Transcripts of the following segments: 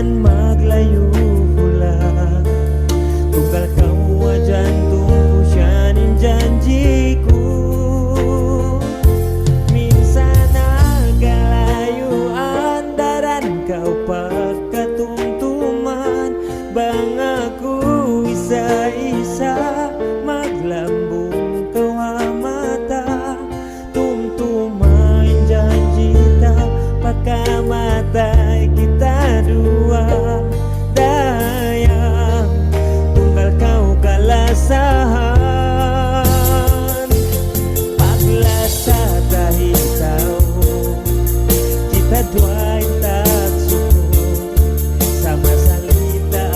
minsan maglayo pula. Tunggal kau jantungku sianin janjiku. Minsan agak layu andaran kau pagkatumtuman. Bang aku isa-isa maglambung kau mata. Tumtumain janji tak pakai mata kita dua. Dayang tunggal kau kalasahan. Paglasa tahi tahu kita dua tak suku. Sama salita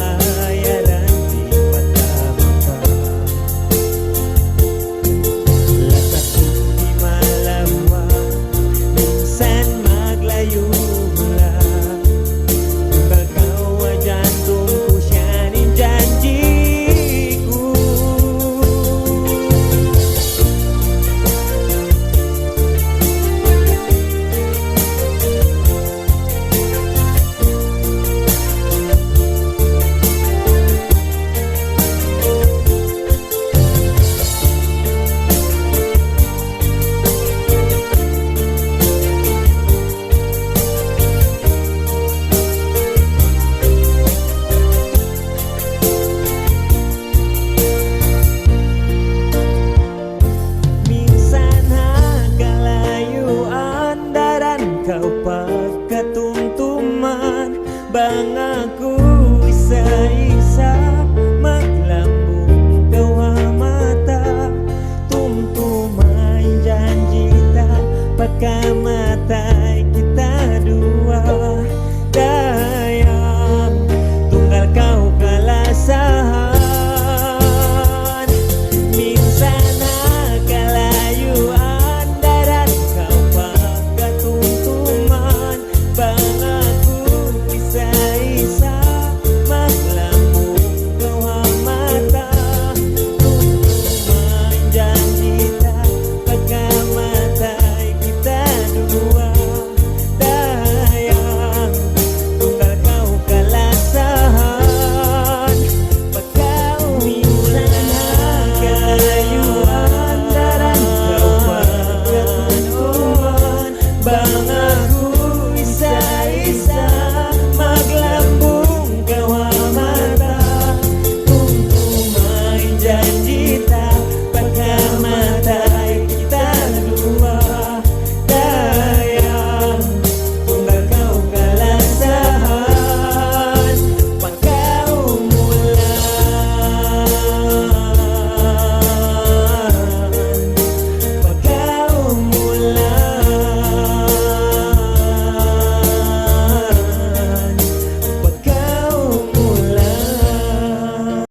ayaran di mata mata. Lakas di malawa minsan maglayo mula. Tunggal kau jantungku sianin janjiku. Minsan agak layu andaran kau pagkatumtuman. Bang aku isa-isa maglambung kau mata. Tumtumain janji tak pakai